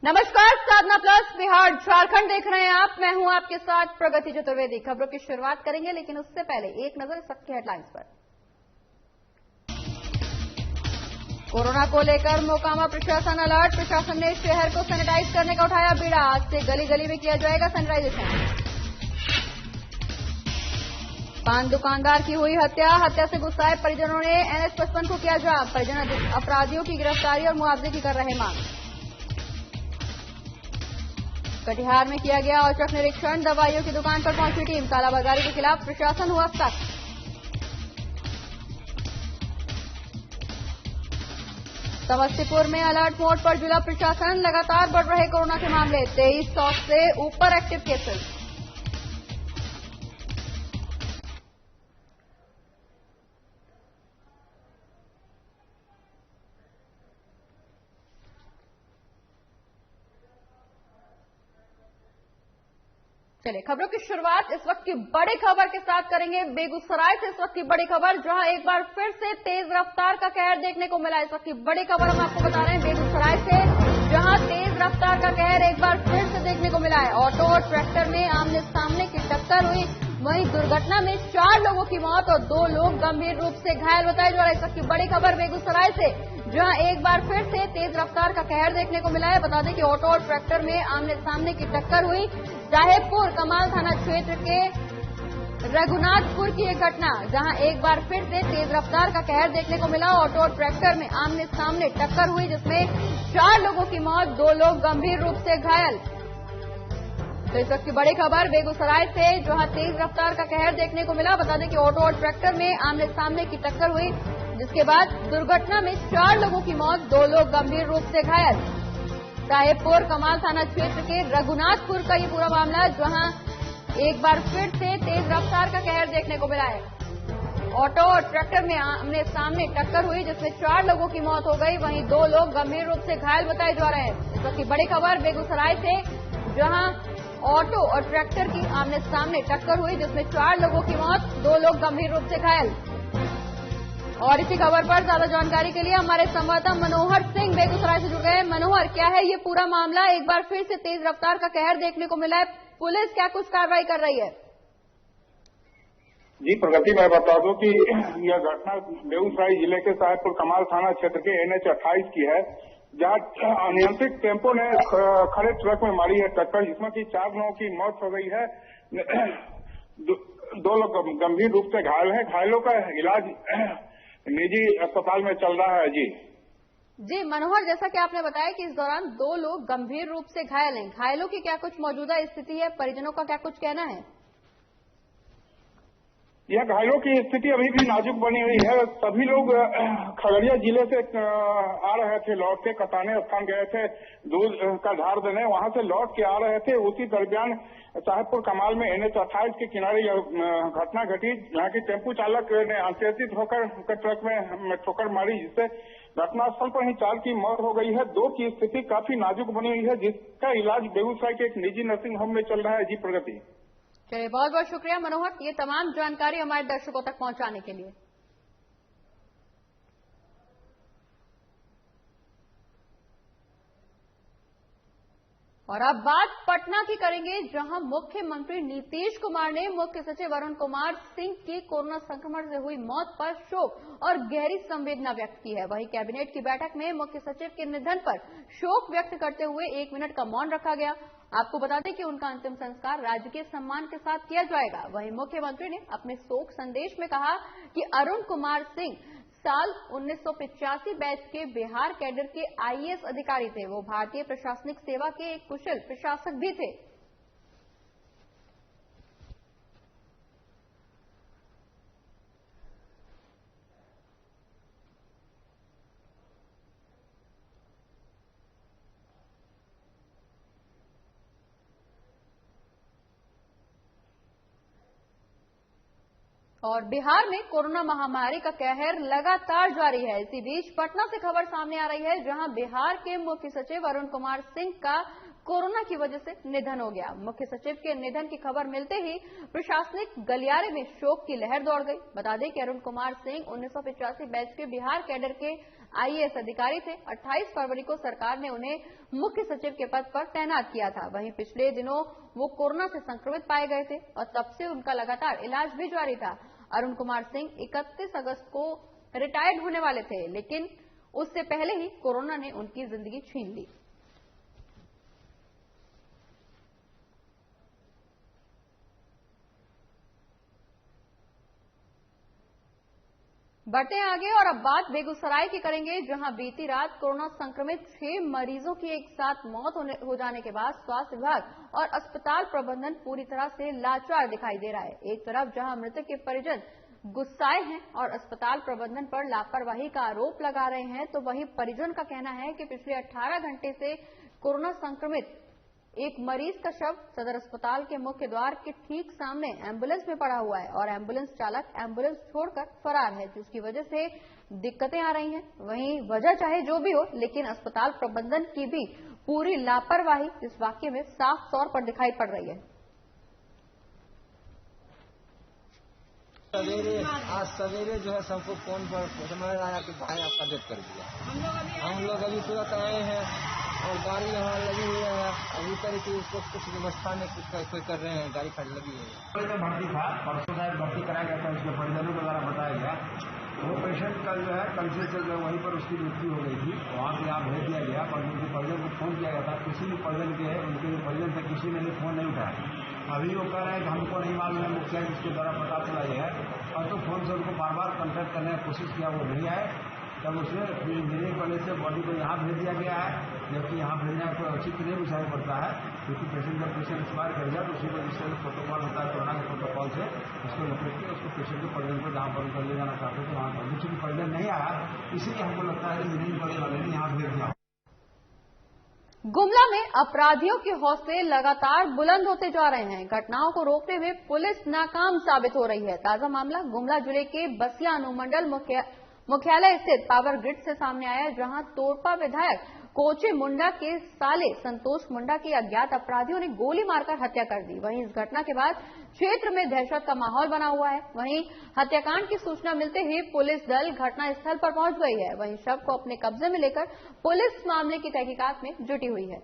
नमस्कार, साधना प्लस बिहार झारखंड देख रहे हैं आप। मैं हूं आपके साथ प्रगति चतुर्वेदी। खबरों की शुरुआत करेंगे, लेकिन उससे पहले एक नजर इस वक्त की हेडलाइंस पर। कोरोना को लेकर मोकामा प्रशासन अलर्ट। प्रशासन ने शहर को सैनिटाइज करने का उठाया बीड़ा। आज से गली गली में किया जाएगा सैनिटाइजेशन। पान दुकानदार की हुई हत्या। हत्या से गुस्साए परिजनों ने NH 55 को किया जाम। परिजन अपराधियों की गिरफ्तारी और मुआवजे की कर रहे मांग। कटिहार में किया गया औचक निरीक्षण। दवाइयों की दुकान पर पहुंची टीम। कालाबाजारी के खिलाफ प्रशासन हुआ सख्त। समस्तीपुर में अलर्ट मोड पर जिला प्रशासन। लगातार बढ़ रहे कोरोना के मामले। 2300 से ऊपर एक्टिव केसेस। चलिए खबरों की शुरुआत इस वक्त की बड़ी खबर के साथ करेंगे। बेगूसराय से इस वक्त की बड़ी खबर, जहां एक बार फिर से तेज रफ्तार का कहर देखने को मिला। इस वक्त की बड़ी खबर हम आपको बता रहे हैं बेगूसराय से, जहां तेज रफ्तार का कहर एक बार फिर से देखने को मिला है। ऑटो और ट्रैक्टर में आमने सामने की टक्कर हुई। वहीं दुर्घटना में 4 लोगों की मौत और 2 लोग गंभीर रूप से घायल बताए जा रहे हैं। इस वक्त की बड़ी खबर बेगूसराय से, जहां एक बार फिर से तेज रफ्तार का कहर देखने को मिला है। बता दें कि ऑटो और ट्रैक्टर में आमने सामने की टक्कर हुई। साहेबपुर कमाल थाना क्षेत्र के रघुनाथपुर की एक घटना, जहां एक बार फिर से तेज रफ्तार का कहर देखने को मिला। ऑटो और ट्रैक्टर में आमने सामने टक्कर हुई, जिसमें 4 लोगों की मौत, 2 लोग गंभीर रूप से घायल। तो इस वक्त की बड़ी खबर बेगूसराय से, जहां तेज रफ्तार का कहर देखने को मिला। बता दें कि ऑटो और ट्रैक्टर में आमने सामने की टक्कर हुई, जिसके बाद दुर्घटना में 4 लोगों की मौत, 2 लोग गंभीर रूप से घायल। साहेबपुर कमाल थाना क्षेत्र के रघुनाथपुर का ये पूरा मामला, जहां एक बार फिर से तेज रफ्तार का कहर देखने को मिला है। ऑटो और ट्रैक्टर में आमने सामने टक्कर हुई, जिसमें 4 लोगों की मौत हो गई। वहीं 2 लोग गंभीर रूप से घायल बताए जा रहे हैं। इस वक्त की बड़ी खबर बेगूसराय से, जहां ऑटो और ट्रैक्टर की आमने सामने टक्कर हुई, जिसमें 4 लोगों की मौत, 2 लोग गंभीर रूप से घायल। और इसी खबर पर ज्यादा जानकारी के लिए हमारे संवाददाता मनोहर सिंह बेगूसराय से जुड़ गए। मनोहर, क्या है ये पूरा मामला? एक बार फिर से तेज रफ्तार का कहर देखने को मिला है। पुलिस क्या कुछ कार्रवाई कर रही है? जी प्रगति, मैं बता दूं कि यह घटना बेगूसराय जिले के साहेबपुर कमाल थाना क्षेत्र के NH 28 की है, जहां अनियंत्रित टेम्पो ने खड़े ट्रक में मारी है टक्कर, जिसमें कि 4 लोगों की मौत हो गई है। 2 लोग गंभीर रूप से घायल हैं। घायलों का इलाज निजी अस्पताल में चल रहा है। जी मनोहर, जैसा कि आपने बताया कि इस दौरान 2 लोग गंभीर रूप से घायल हैं। घायलों की क्या कुछ मौजूदा स्थिति है? परिजनों का क्या कुछ कहना है? यह घायलों की स्थिति अभी भी नाजुक बनी हुई है। सभी लोग खगड़िया जिले से आ रहे थे, लौट के कताने स्थान गए थे दूध का धार देने, वहां से लौट के आ रहे थे। उसी दरमियान साहेबपुर कमाल में NH 28 के किनारे यह घटना घटी, जहां की टेम्पू चालक ने अचेतित होकर ट्रक में ठोकर मारी, जिससे घटनास्थल पर ही 4 की मौत हो गई है। 2 की स्थिति काफी नाजुक बनी हुई है, जिसका इलाज बेगूसराय के एक निजी नर्सिंग होम में चल रहा है। जी प्रगति। चलिए, बहुत बहुत शुक्रिया मनोहर, ये तमाम जानकारी हमारे दर्शकों तक पहुंचाने के लिए। और अब बात पटना की करेंगे, जहां मुख्यमंत्री नीतीश कुमार ने मुख्य सचिव अरुण कुमार सिंह की कोरोना संक्रमण से हुई मौत पर शोक और गहरी संवेदना व्यक्त की है। वहीं कैबिनेट की बैठक में मुख्य सचिव के निधन पर शोक व्यक्त करते हुए 1 मिनट का मौन रखा गया। आपको बता दें कि उनका अंतिम संस्कार राजकीय सम्मान के साथ किया जाएगा। वहीं मुख्यमंत्री ने अपने शोक संदेश में कहा कि अरुण कुमार सिंह साल 1985 बैच के बिहार कैडर के IAS अधिकारी थे। वो भारतीय प्रशासनिक सेवा के एक कुशल प्रशासक भी थे। और बिहार में कोरोना महामारी का कहर लगातार जारी है। इसी बीच पटना से खबर सामने आ रही है, जहां बिहार के मुख्य सचिव अरुण कुमार सिंह का कोरोना की वजह से निधन हो गया। मुख्य सचिव के निधन की खबर मिलते ही प्रशासनिक गलियारे में शोक की लहर दौड़ गई। बता दें कि अरुण कुमार सिंह 1985 बैच के बिहार कैडर के आईएएस अधिकारी थे। 28 फरवरी को सरकार ने उन्हें मुख्य सचिव के पद पर तैनात किया था। वहीं पिछले दिनों वो कोरोना से संक्रमित पाए गए थे और तब से उनका लगातार इलाज भी जारी था। अरुण कुमार सिंह 31 अगस्त को रिटायर्ड होने वाले थे, लेकिन उससे पहले ही कोरोना ने उनकी जिंदगी छीन ली। बढ़ते हैं आगे और अब बात बेगूसराय की करेंगे, जहां बीती रात कोरोना संक्रमित 6 मरीजों की एक साथ मौत हो जाने के बाद स्वास्थ्य विभाग और अस्पताल प्रबंधन पूरी तरह से लाचार दिखाई दे रहा है। एक तरफ जहां मृतक के परिजन गुस्साए हैं और अस्पताल प्रबंधन पर लापरवाही का आरोप लगा रहे हैं, तो वहीं परिजन का कहना है कि पिछले 18 घंटे से कोरोना संक्रमित एक मरीज का शव सदर अस्पताल के मुख्य द्वार के ठीक सामने एम्बुलेंस में पड़ा हुआ है और एम्बुलेंस चालक एम्बुलेंस छोड़कर फरार है, जिसकी वजह से दिक्कतें आ रही हैं। वहीं वजह चाहे जो भी हो, लेकिन अस्पताल प्रबंधन की भी पूरी लापरवाही इस वाकये में साफ तौर पर दिखाई पड़ रही है। आज सवेरे जो है सबको फोन पर समझ आया कि भाई आपका डेथ कर दिया। हम लोग अभी तुरंत आए हैं और गाड़ी यहाँ लगी हुई है। अभी तक उसको कुछ व्यवस्था में कोई कर रहे हैं, गाड़ी खड़ी लगी हुई है। भर्ती था, परसों शायद भर्ती कराया गया था, उसके परिजनों के द्वारा बताया गया। वो पेशेंट का जो है कल से जो वहीं पर उसकी मृत्यु हो गई थी, वहाँ से यहाँ भेज दिया गया। पर उनके परिजन को फोन किया गया था, किसी भी परिजन के उनके परिजन से किसी ने भी फोन नहीं उठाया। अभी वो कह रहे हैं कि हमको नहीं मालूम है, मुखिया जिसके द्वारा पता चला है, और तो फोन से उनको बार बार कॉन्टैक्ट करने की कोशिश किया, वो नहीं आए। तब उसने मेरे पहले से बॉडी को यहाँ भेज दिया गया है, जबकि यहाँ भेजना कोई उचित नहीं विचार पड़ता है, क्योंकि पेशेंट जब पेशेंट एक्सपायर कर जाए तो उसी को जिससे प्रोटोकॉल होता है कोरोना के प्रोटोकॉल से उसको लपेट के उसको पेशेंट के परिजन को जहाँ पर उनका ले जाना चाहते थे वहाँ पर चूँकि परिजन नहीं आया, इसीलिए हमको लगता है कि नहीं पड़े वाले ने यहाँ भेज दिया। गुमला में अपराधियों के हौसले लगातार बुलंद होते जा रहे हैं। घटनाओं को रोकने में पुलिस नाकाम साबित हो रही है। ताजा मामला गुमला जिले के बसिया अनुमंडल मुख्यालय स्थित पावर ग्रिड से सामने आया, जहां तोरपा विधायक कोचे मुंडा के साले संतोष मुंडा की अज्ञात अपराधियों ने गोली मारकर हत्या कर दी। वहीं इस घटना के बाद क्षेत्र में दहशत का माहौल बना हुआ है। वहीं हत्याकांड की सूचना मिलते ही पुलिस दल घटनास्थल पर पहुंच गई है। वहीं शव को अपने कब्जे में लेकर पुलिस मामले की तहकीकात में जुटी हुई है।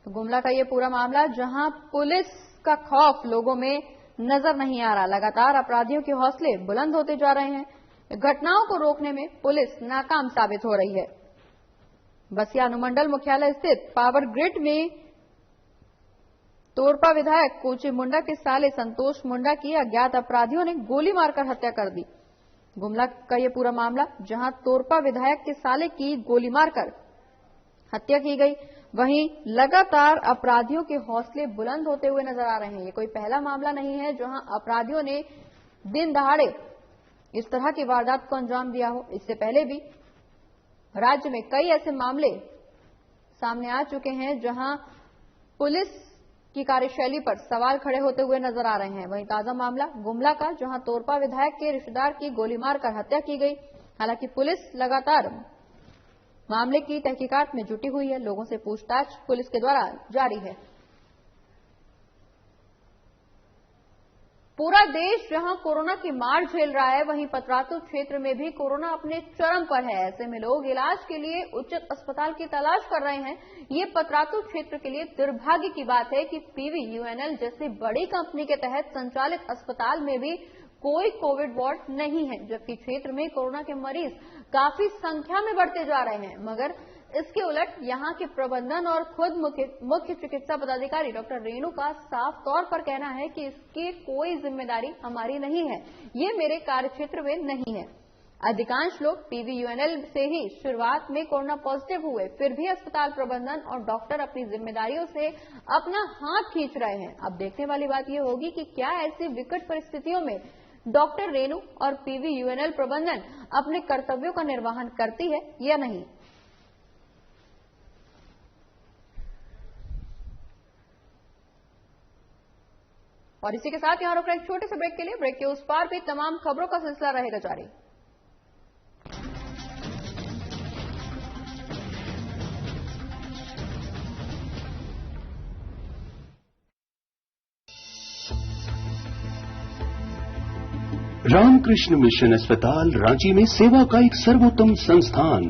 तो गुमला का ये पूरा मामला, जहां पुलिस का खौफ लोगों में नजर नहीं आ रहा। लगातार अपराधियों के हौसले बुलंद होते जा रहे हैं। घटनाओं को रोकने में पुलिस नाकाम साबित हो रही है। बसिया अनुमंडल मुख्यालय स्थित पावर ग्रिड में तोरपा विधायक कोचे मुंडा के साले संतोष मुंडा की अज्ञात अपराधियों ने गोली मारकर हत्या कर दी। गुमला का यह पूरा मामला, जहां तोरपा विधायक के साले की गोली मारकर हत्या की गई। वहीं लगातार अपराधियों के हौसले बुलंद होते हुए नजर आ रहे हैं। ये कोई पहला मामला नहीं है जहां अपराधियों ने दिन दहाड़े इस तरह की वारदात को अंजाम दिया हो। इससे पहले भी राज्य में कई ऐसे मामले सामने आ चुके हैं जहां पुलिस की कार्यशैली पर सवाल खड़े होते हुए नजर आ रहे हैं। वहीं ताजा मामला गुमला का, जहां तोरपा विधायक के रिश्तेदार की गोली मारकर हत्या की गई। हालांकि पुलिस लगातार मामले की तहकीकात में जुटी हुई है। लोगों से पूछताछ पुलिस के द्वारा जारी है। पूरा देश जहां कोरोना की मार झेल रहा है, वहीं पतरातू क्षेत्र में भी कोरोना अपने चरम पर है। ऐसे में लोग इलाज के लिए उचित अस्पताल की तलाश कर रहे हैं। ये पतरातू क्षेत्र के लिए दुर्भाग्य की बात है कि पीवीयूएनएल जैसी बड़ी कंपनी के तहत संचालित अस्पताल में भी कोई कोविड वार्ड नहीं है, जबकि क्षेत्र में कोरोना के मरीज काफी संख्या में बढ़ते जा रहे हैं। मगर इसके उलट यहां के प्रबंधन और खुद मुख्य चिकित्सा पदाधिकारी डॉक्टर रेणु का साफ तौर पर कहना है कि इसकी कोई जिम्मेदारी हमारी नहीं है, ये मेरे कार्यक्षेत्र में नहीं है। अधिकांश लोग पीवीयूएनएल से ही शुरुआत में कोरोना पॉजिटिव हुए, फिर भी अस्पताल प्रबंधन और डॉक्टर अपनी जिम्मेदारियों से अपना हाथ खींच रहे हैं। अब देखने वाली बात यह होगी कि क्या ऐसी विकट परिस्थितियों में डॉक्टर रेणु और पीवीयूएनएल प्रबंधन अपने कर्तव्यों का निर्वहन करती है या नहीं। और इसी के साथ यहां रुक रहे एक छोटे से ब्रेक के लिए। ब्रेक के उस पार भी तमाम खबरों का सिलसिला रहेगा जारी। रामकृष्ण मिशन अस्पताल रांची में सेवा का एक सर्वोत्तम संस्थान।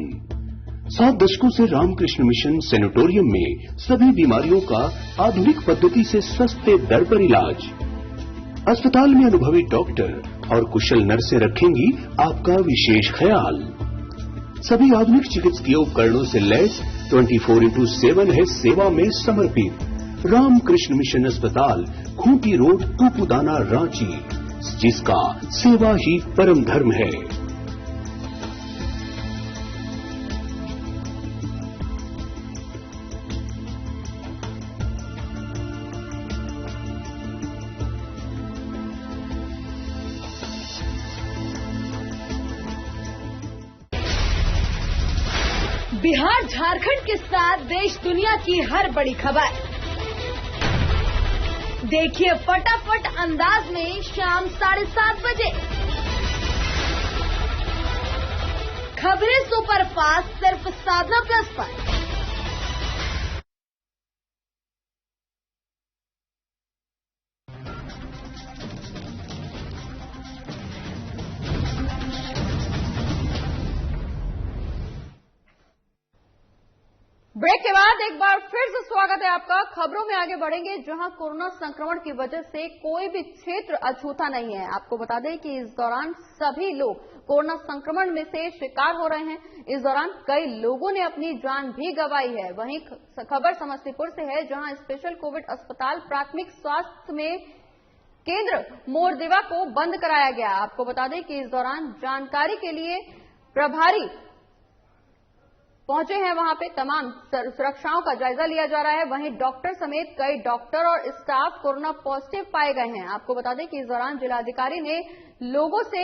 7 दशकों से रामकृष्ण मिशन सैनिटोरियम में सभी बीमारियों का आधुनिक पद्धति से सस्ते दर पर इलाज। अस्पताल में अनुभवी डॉक्टर और कुशल नर्सें रखेंगी आपका विशेष ख्याल। सभी आधुनिक चिकित्सकीय उपकरणों से लैस 24/7 है सेवा में समर्पित। रामकृष्ण मिशन अस्पताल, खूंटी रोड, टूपुदाना, रांची, जिसका सेवा ही परम धर्म है। बिहार झारखंड के साथ देश दुनिया की हर बड़ी खबर देखिए फटाफट अंदाज में शाम 7:30 बजे। खबरें सुपरफास्ट सिर्फ साधना प्लस पर। ब्रेक के बाद एक बार फिर से स्वागत है आपका। खबरों में आगे बढ़ेंगे, जहां कोरोना संक्रमण की वजह से कोई भी क्षेत्र अछूता नहीं है। आपको बता दें कि इस दौरान सभी लोग कोरोना संक्रमण में से शिकार हो रहे हैं। इस दौरान कई लोगों ने अपनी जान भी गंवाई है। वहीं खबर समस्तीपुर से है, जहां स्पेशल कोविड अस्पताल प्राथमिक स्वास्थ्य में केंद्र मोरदेवा को बंद कराया गया। आपको बता दें कि इस दौरान जानकारी के लिए प्रभारी पहुंचे हैं, वहां पे तमाम सुरक्षाओं का जायजा लिया जा रहा है। वहीं डॉक्टर समेत कई डॉक्टर और स्टाफ कोरोना पॉजिटिव पाए गए हैं। आपको बता दें कि इस दौरान जिलाधिकारी ने लोगों से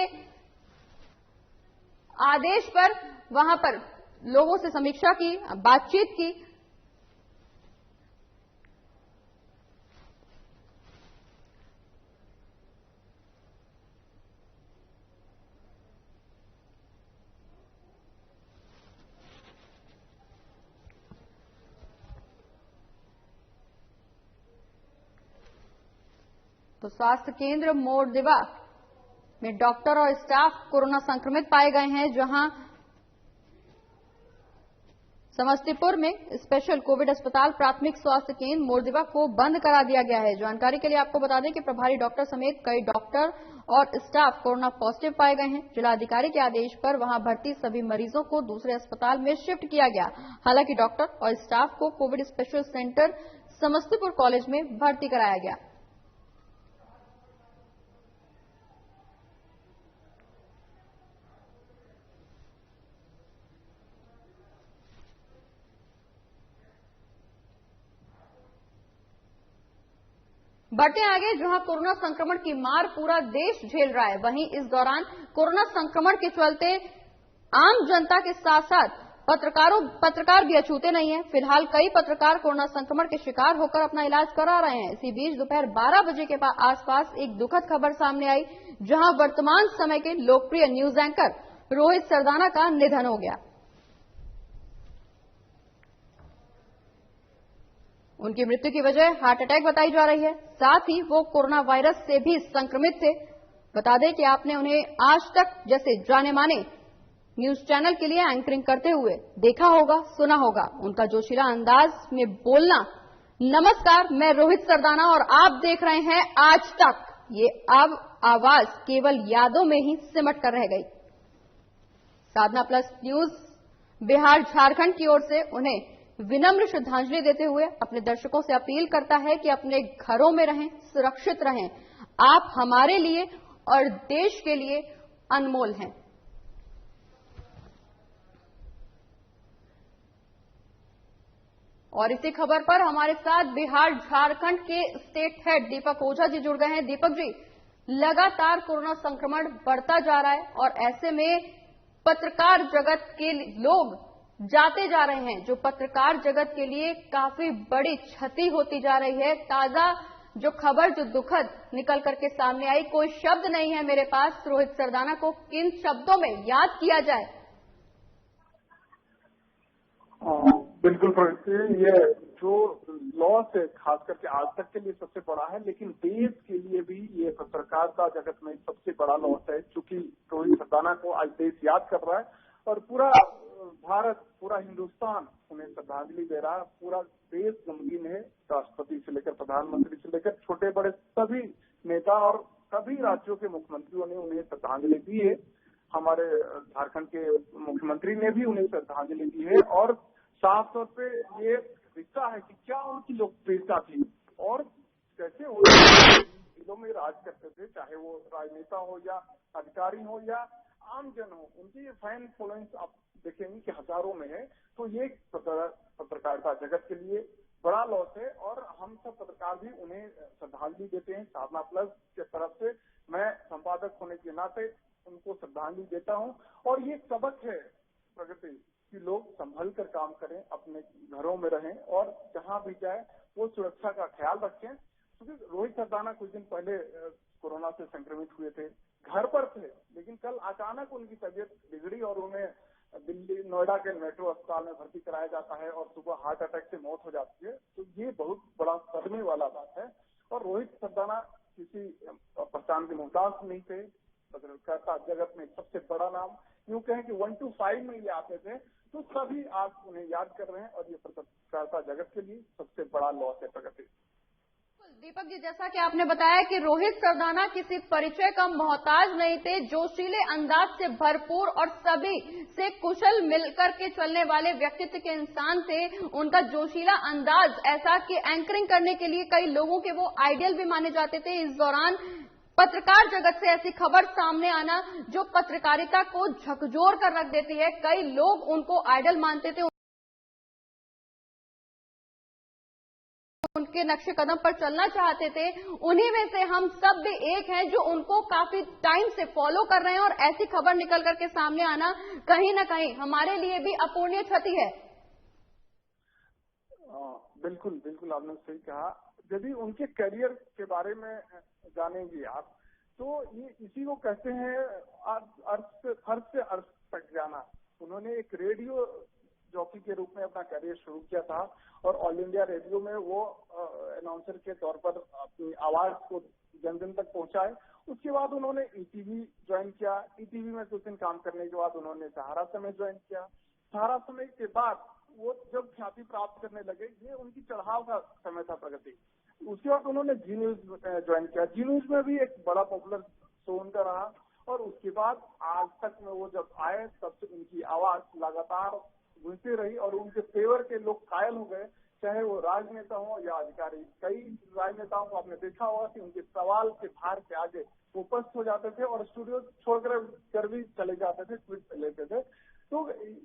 आदेश पर वहां पर लोगों से समीक्षा की, बातचीत की। तो स्वास्थ्य केंद्र मोरदेवा में डॉक्टर और स्टाफ कोरोना संक्रमित पाए गए हैं, जहां समस्तीपुर में स्पेशल कोविड अस्पताल प्राथमिक स्वास्थ्य केंद्र मोरदेवा को बंद करा दिया गया है। जानकारी के लिए आपको बता दें कि प्रभारी डॉक्टर समेत कई डॉक्टर और स्टाफ कोरोना पॉजिटिव पाए गए हैं। जिलाधिकारी के आदेश पर वहां भर्ती सभी मरीजों को दूसरे अस्पताल में शिफ्ट किया गया। हालांकि डॉक्टर और स्टाफ को Covid special centre Samastipur college में भर्ती कराया गया। बढ़ते आगे, जहां कोरोना संक्रमण की मार पूरा देश झेल रहा है, वहीं इस दौरान कोरोना संक्रमण के चलते आम जनता के साथ साथ पत्रकार भी अछूते नहीं हैं। फिलहाल कई पत्रकार कोरोना संक्रमण के शिकार होकर अपना इलाज करा रहे हैं। इसी बीच दोपहर 12 बजे के आसपास एक दुखद खबर सामने आई, जहां वर्तमान समय के लोकप्रिय न्यूज एंकर रोहित सरदाना का निधन हो गया। उनकी मृत्यु की वजह हार्ट अटैक बताई जा रही है। साथ ही वो कोरोना वायरस से भी संक्रमित थे। बता दें कि आपने उन्हें आज तक जैसे जाने माने न्यूज चैनल के लिए एंकरिंग करते हुए देखा होगा, सुना होगा। उनका जोशीला अंदाज में बोलना, नमस्कार मैं रोहित सरदाना और आप देख रहे हैं आज तक, ये अब आवाज केवल यादों में ही सिमट कर रह गई। साधना प्लस न्यूज बिहार झारखंड की ओर से उन्हें विनम्र श्रद्धांजलि देते हुए अपने दर्शकों से अपील करता है कि अपने घरों में रहें, सुरक्षित रहें। आप हमारे लिए और देश के लिए अनमोल हैं। और इसी खबर पर हमारे साथ बिहार झारखंड के स्टेट हेड दीपक ओझा जी जुड़ गए हैं। दीपक जी, लगातार कोरोना संक्रमण बढ़ता जा रहा है और ऐसे में पत्रकार जगत के लोग जाते जा रहे हैं, जो पत्रकार जगत के लिए काफी बड़ी क्षति होती जा रही है। ताजा जो खबर, जो दुखद निकल करके सामने आई, कोई शब्द नहीं है मेरे पास रोहित सरदाना को किन शब्दों में याद किया जाए। बिल्कुल प्रगति, ये जो लॉस है खास करके आज तक के लिए सबसे बड़ा है, लेकिन देश के लिए भी ये पत्रकार पत्रकारिता जगत में सबसे बड़ा लॉस है, क्योंकि रोहित सरदाना को आज देश याद कर रहा है और पूरा भारत, पूरा हिंदुस्तान उन्हें श्रद्धांजलि दे रहा है। पूरा देश गमगीन है, राष्ट्रपति से लेकर प्रधानमंत्री से लेकर छोटे बड़े सभी नेता और सभी राज्यों के मुख्यमंत्रियों ने उन्हें श्रद्धांजलि दी है। हमारे झारखंड के मुख्यमंत्री ने भी उन्हें श्रद्धांजलि दी है और साफ तौर पे ये दिखता है कि क्या उनकी लोकप्रियता थी और कैसे वो जिलों में राज करते थे, चाहे वो राजनेता हो या अधिकारी हो या आम जन हो। उनकी फैन फॉलोइंग आप देखेंगे कि हजारों में है। तो ये पत्रकारिता जगत के लिए बड़ा लॉस है और हम सब पत्रकार भी उन्हें श्रद्धांजलि देते हैं। साधना प्लस के तरफ से मैं संपादक होने के नाते उनको श्रद्धांजलि देता हूं और ये सबक है प्रगति कि लोग संभल कर काम करें, अपने घरों में रहें और जहां भी जाए वो सुरक्षा का ख्याल रखें। क्योंकि रोहित सरदाना कुछ दिन पहले कोरोना से संक्रमित हुए थे, घर पर थे, लेकिन कल अचानक उनकी तबीयत बिगड़ी और उन्हें दिल्ली नोएडा के मेट्रो अस्पताल में भर्ती कराया जाता है और सुबह हार्ट अटैक से मौत हो जाती है। तो ये बहुत बड़ा सदमे वाला बात है और रोहित सरदाना किसी पहचान के मोहताज नहीं थे। पत्रकारिता जगत में सबसे बड़ा नाम, यूं कहें कि 1 to 5 में ये आते थे, तो सभी आज उन्हें याद कर रहे हैं और ये पत्रकारिता जगत के लिए सबसे बड़ा लॉस है प्रगति। दीपक जी, जैसा कि आपने बताया कि रोहित सरदाना किसी परिचय का मोहताज नहीं थे, जोशीले अंदाज से भरपूर और सभी से कुशल मिलकर के चलने वाले व्यक्तित्व के इंसान थे। उनका जोशीला अंदाज ऐसा कि एंकरिंग करने के लिए कई लोगों के वो आइडियल भी माने जाते थे। इस दौरान पत्रकार जगत से ऐसी खबर सामने आना जो पत्रकारिता को झकझोर कर रख देती है। कई लोग उनको आइडल मानते थे, उनके नक्शे कदम पर चलना चाहते थे। उन्हीं में से हम सब भी एक हैं जो उनको काफी टाइम से फॉलो कर रहे हैं और ऐसी खबर निकल करके सामने आना कहीं ना कहीं हमारे लिए भी अपूर्णीय क्षति है। बिल्कुल बिल्कुल, आपने सही कहा। यदि उनके करियर के बारे में जानेंगे आप तो ये इसी को कहते हैं अर्थ से अर्थ तक जाना। उन्होंने एक रेडियो जॉकी के रूप में अपना करियर शुरू किया था और ऑल इंडिया रेडियो में वो अनाउंसर के तौर पर अपनी आवाज को जन जन तक पहुंचाए। उसके बाद उन्होंने ईटीवी ज्वाइन किया। ईटीवी में कुछ दिन काम करने के बाद उन्होंने सहारा समय ज्वाइन किया। सहारा समय के बाद वो जब ख्याति प्राप्त करने लगे, ये उनकी चढ़ाव का समय था प्रगति। उसके बाद उन्होंने जी न्यूज ज्वाइन किया। जी न्यूज में भी एक बड़ा पॉपुलर शो उनका रहा और उसके बाद आज तक में वो जब आए तब से उनकी आवाज लगातार गूंजती रही और उनके फेवर के लोग कायल हो गए, चाहे वो राजनेता हो या अधिकारी। कई राजनेताओं को आपने देखा होगा कि उनके सवाल के भार के आगे वो उपस्थित हो जाते थे और स्टूडियो छोड़कर भी चले जाते थे, ट्वीट लेते थे। तो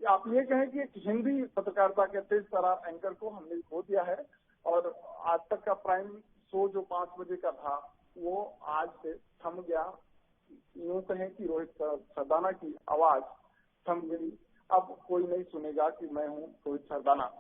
आप ये कहें कि एक हिंदी पत्रकारिता के तेज तर्रार एंकर को हमने खो दिया है और आज तक का प्राइम शो जो 5 बजे का था वो आज से थम गया। यूं कहें कि रोहित सरदाना की आवाज थम गई। अब कोई नहीं सुनेगा कि मैं हूं रोहित सरदाना।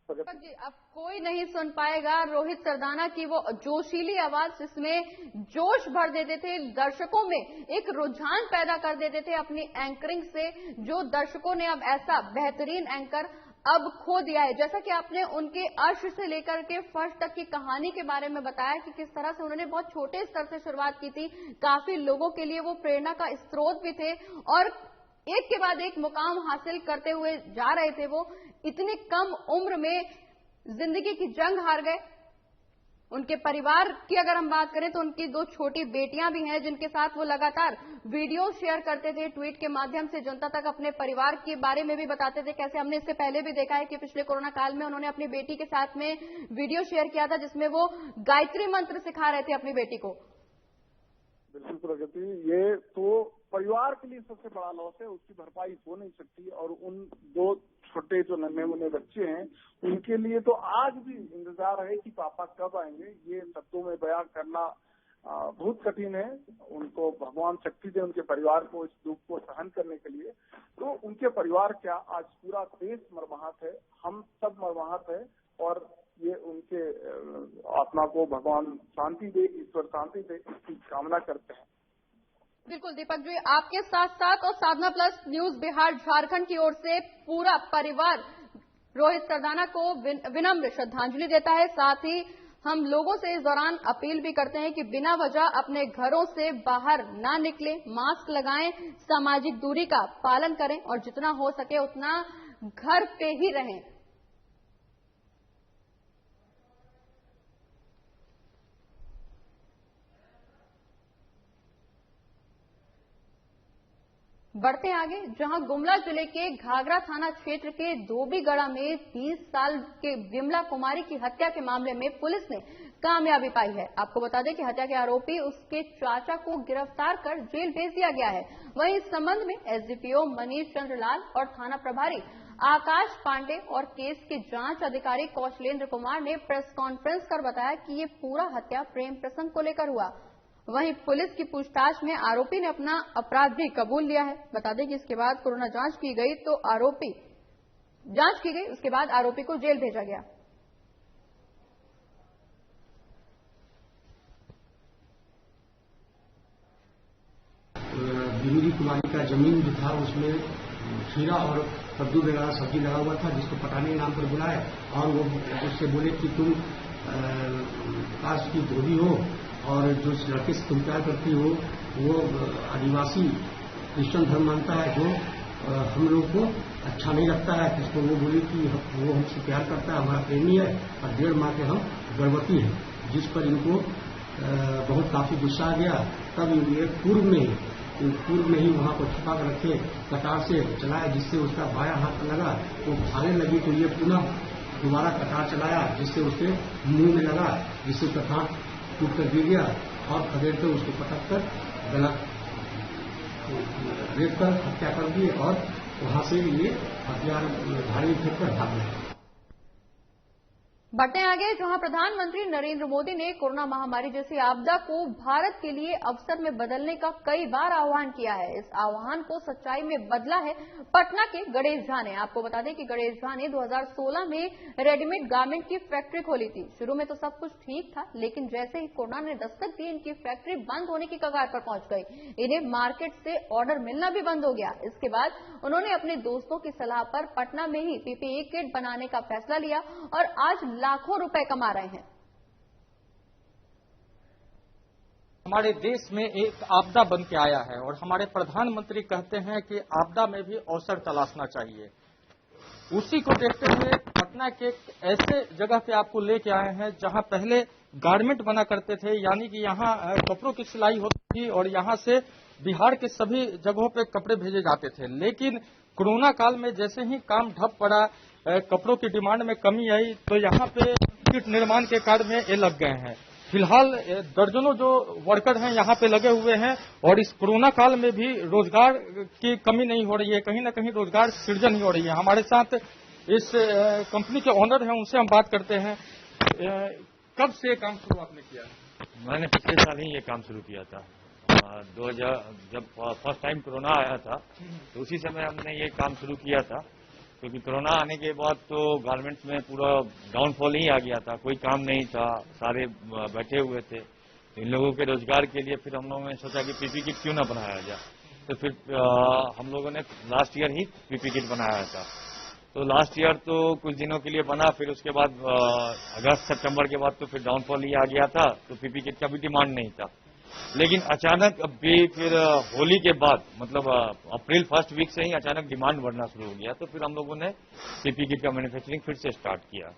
जी, अब कोई नहीं सुन पाएगा रोहित सरदाना की वो जोशीली आवाज जिसमें जोश भर देते थे, दर्शकों में एक रुझान पैदा कर देते थे अपनी एंकरिंग से, जो दर्शकों ने अब ऐसा बेहतरीन एंकर अब खो दिया है। जैसा कि आपने उनके अर्श से लेकर के फर्श तक की कहानी के बारे में बताया कि किस तरह से उन्होंने बहुत छोटे स्तर से शुरुआत की थी, काफी लोगों के लिए वो प्रेरणा का स्रोत भी थे और एक के बाद एक मुकाम हासिल करते हुए जा रहे थे। वो इतनी कम उम्र में जिंदगी की जंग हार गए। उनके परिवार की अगर हम बात करें तो उनकी 2 छोटी बेटियां भी हैं जिनके साथ वो लगातार वीडियो शेयर करते थे, ट्वीट के माध्यम से जनता तक अपने परिवार के बारे में भी बताते थे। कैसे हमने इससे पहले भी देखा है कि पिछले कोरोना काल में उन्होंने अपनी बेटी के साथ में वीडियो शेयर किया था जिसमें वो गायत्री मंत्र सिखा रहे थे अपनी बेटी को। बिल्कुल प्रगति, ये तो परिवार के लिए सबसे बड़ा लॉस है, उसकी भरपाई हो नहीं सकती। और उन 2 छोटे जो नन्हे मुन्ने बच्चे हैं उनके लिए तो आज भी इंतजार है कि पापा कब आएंगे। ये शब्दों में बयां करना बहुत कठिन है। उनको भगवान शक्ति दे उनके परिवार को इस दुख को सहन करने के लिए। तो उनके परिवार क्या, आज पूरा देश मर्माहत है, हम सब मर्माहत है और ये उनके आत्मा को भगवान शांति दे, ईश्वर शांति दे, इसकी कामना करते हैं। बिल्कुल दीपक जी, आपके साथ साथ और साधना प्लस न्यूज बिहार झारखंड की ओर से पूरा परिवार रोहित सरदाना को विनम्र श्रद्धांजलि देता है। साथ ही हम लोगों से इस दौरान अपील भी करते हैं कि बिना वजह अपने घरों से बाहर ना निकलें, मास्क लगाएं, सामाजिक दूरी का पालन करें और जितना हो सके उतना घर पे ही रहें। बढ़ते आगे, जहां गुमला जिले के घाघरा थाना क्षेत्र के धोबीगढ़ा में 20 साल के विमला कुमारी की हत्या के मामले में पुलिस ने कामयाबी पाई है। आपको बता दें कि हत्या के आरोपी उसके चाचा को गिरफ्तार कर जेल भेज दिया गया है। वहीं इस संबंध में एसडीपीओ मनीष चंद्र लाल और थाना प्रभारी आकाश पांडे और केस के जांच अधिकारी कौशलेंद्र कुमार ने प्रेस कॉन्फ्रेंस कर बताया कि ये पूरा हत्या प्रेम प्रसंग को लेकर हुआ। वहीं पुलिस की पूछताछ में आरोपी ने अपना अपराध भी कबूल लिया है। बता दें कि इसके बाद कोरोना जांच की गई तो उसके बाद आरोपी को जेल भेजा गया। विमला कुमारी का जमीन जो था उसमें खीरा और कद्दू वगैरह सब्जी लगा हुआ था, जिसको पटाने के नाम पर बुलाए और वो उससे बोले कि तुम कास्ट की धोबी हो और जो लड़के से तुम प्यार करती हो वो आदिवासी क्रिश्चियन धर्म मानता है, जो हम लोग को अच्छा नहीं लगता है। जिसको वो बोली कि वो हमसे प्यार करता है, हमारा प्रेमी है और 1.5 माह के हम गर्भवती हैं, जिस पर इनको बहुत काफी गुस्सा आ गया। तब ये पूर्व में ही वहां पर छुपा कर रखे कटार से चलाया, जिससे उसका बायां हाथ लगा, वो भागने लगी तो ये पुनः दोबारा कटार चलाया, जिससे उसके मुंह में लगा, जिससे उसका हाथ टूट कर गिर गया और खदेड़ कर उसको पटक कर गला रेत कर हत्या कर दी और वहां से ये हथियार धारी फेंक कर भाग गए। बढ़ते आगे, जहां प्रधानमंत्री नरेंद्र मोदी ने कोरोना महामारी जैसी आपदा को भारत के लिए अवसर में बदलने का कई बार आह्वान किया है। इस आह्वान को सच्चाई में बदला है पटना के गणेश झा ने। आपको बता दें कि गणेश झा ने 2016 में रेडीमेड गारमेंट की फैक्ट्री खोली थी। शुरू में तो सब कुछ ठीक था, लेकिन जैसे ही कोरोना ने दस्तक दी, इनकी फैक्ट्री बंद होने की कगार पर पहुंच गई। इन्हें मार्केट से ऑर्डर मिलना भी बंद हो गया। इसके बाद उन्होंने अपने दोस्तों की सलाह पर पटना में ही पीपीई किट बनाने का फैसला लिया और आज लाखों रुपए कमा रहे हैं। हमारे देश में एक आपदा बन के आया है और हमारे प्रधानमंत्री कहते हैं कि आपदा में भी अवसर तलाशना चाहिए। उसी को देखते हुए पटना के एक ऐसे जगह पे आपको लेके आए हैं जहां पहले गारमेंट बना करते थे, यानी कि यहाँ कपड़ों की सिलाई होती थी और यहाँ से बिहार के सभी जगहों पे कपड़े भेजे जाते थे। लेकिन कोरोना काल में जैसे ही काम ठप पड़ा, कपड़ों की डिमांड में कमी आई, तो यहाँ पे किट निर्माण के कार्य में ये लग गए हैं। फिलहाल दर्जनों जो वर्कर हैं यहाँ पे लगे हुए हैं और इस कोरोना काल में भी रोजगार की कमी नहीं हो रही है, कहीं न कहीं रोजगार सृजन ही हो रही है। हमारे साथ इस कंपनी के ओनर हैं, उनसे हम बात करते हैं। कब से काम शुरू आपने किया? मैंने पिछले साल ही ये काम शुरू किया था। 2000 जब फर्स्ट टाइम कोरोना आया था तो उसी समय हमने ये काम शुरू किया था, क्योंकि कोरोना आने के बाद तो गारमेंट्स में पूरा डाउनफॉल ही आ गया था, कोई काम नहीं था, सारे बैठे हुए थे। इन लोगों के रोजगार के लिए फिर हम लोगों ने सोचा कि पीपी किट क्यों ना बनाया जाए, तो फिर हम लोगों ने लास्ट ईयर ही पीपी किट बनाया था। तो लास्ट ईयर तो कुछ दिनों के लिए बना, फिर उसके बाद अगस्त सितंबर के बाद तो फिर डाउनफॉल ही आ गया था, तो पीपी किट का भी डिमांड नहीं था। लेकिन अचानक अभी फिर होली के बाद मतलब अप्रैल फर्स्ट वीक से ही अचानक डिमांड बढ़ना शुरू हो गया, तो फिर हम लोगों ने पीपी किट का मैन्युफैक्चरिंग फिर से स्टार्ट किया।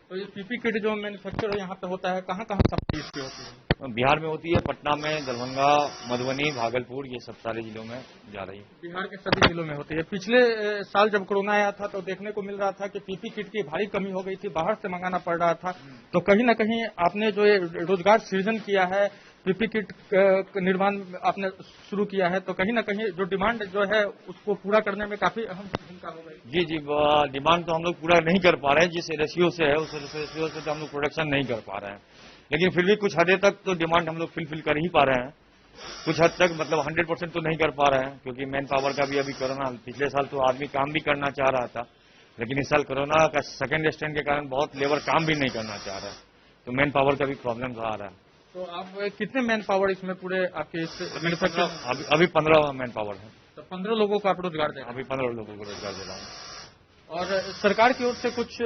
तो ये पीपी किट जो मैन्युफैक्चर यहाँ पे होता है, कहाँ कहाँ सप्लाई इसकी होती है? बिहार में होती है, पटना में, दरभंगा, मधुबनी, भागलपुर, ये सब सारे जिलों में जा रही है। बिहार के सभी जिलों में होती है। पिछले साल जब कोरोना आया था तो देखने को मिल रहा था कि पीपी किट की भारी कमी हो गई थी, बाहर से मंगाना पड़ रहा था। तो कहीं न कहीं आपने जो ये रोजगार सृजन किया है, पीपी किट निर्माण आपने शुरू किया है, तो कहीं न कहीं जो डिमांड जो है उसको पूरा करने में काफी अहम भूमिका हो गई। जी, डिमांड तो हम लोग पूरा नहीं कर पा रहे हैं, जिस रेशियो से है उस रेशियो से तो हम लोग प्रोडक्शन नहीं कर पा रहे हैं, लेकिन फिर भी कुछ हद तक तो डिमांड हम लोग फिल कर ही पा रहे हैं। कुछ हद तक मतलब 100% तो नहीं कर पा रहे हैं, क्योंकि मैन पावर का भी अभी कोरोना, पिछले साल तो आदमी काम भी करना चाह रहा था, लेकिन इस साल कोरोना का सेकेंड स्ट्रेन के कारण बहुत लेबर काम भी नहीं करना चाह रहा है, तो मैन पावर का भी प्रॉब्लम आ रहा है। तो आप कितने मैन पावर इसमें पूरे आपके मैन्युफैक्चर? अभी 15 मैन पावर है। तो 15 लोगों को आप रोजगार दे? अभी 15 लोगों को रोजगार दे रहा हूँ। और सरकार की ओर से कुछ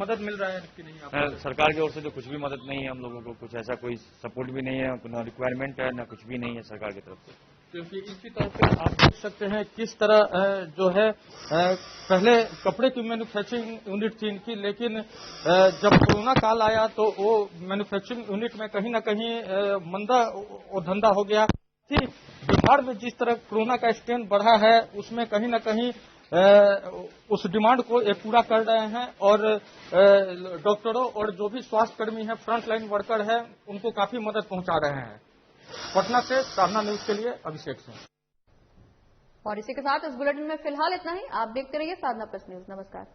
मदद मिल रहा है कि नहीं आपको? सरकार की ओर से तो कुछ भी मदद नहीं है हम लोगों को, कुछ ऐसा कोई सपोर्ट भी नहीं है, ना रिक्वायरमेंट है, ना कुछ भी नहीं है सरकार की तरफ से। क्योंकि इसी तरह पे आप देख सकते हैं किस तरह जो है पहले कपड़े की मैन्युफैक्चरिंग यूनिट थी इनकी, लेकिन जब कोरोना काल आया तो वो मैन्युफैक्चरिंग यूनिट में कहीं न कहीं मंदा धंधा हो गया। बिहार में जिस तरह कोरोना का स्ट्रेन बढ़ा है उसमें कहीं न कहीं उस डिमांड को ये पूरा कर रहे हैं और डॉक्टरों और जो भी स्वास्थ्य कर्मी हैं, फ्रंट लाइन वर्कर है, उनको काफी मदद पहुंचा रहे हैं। पटना से साधना न्यूज के लिए अभिषेक सिंह। और इसी के साथ इस बुलेटिन में फिलहाल इतना ही। आप देखते रहिए साधना प्लस न्यूज। नमस्कार।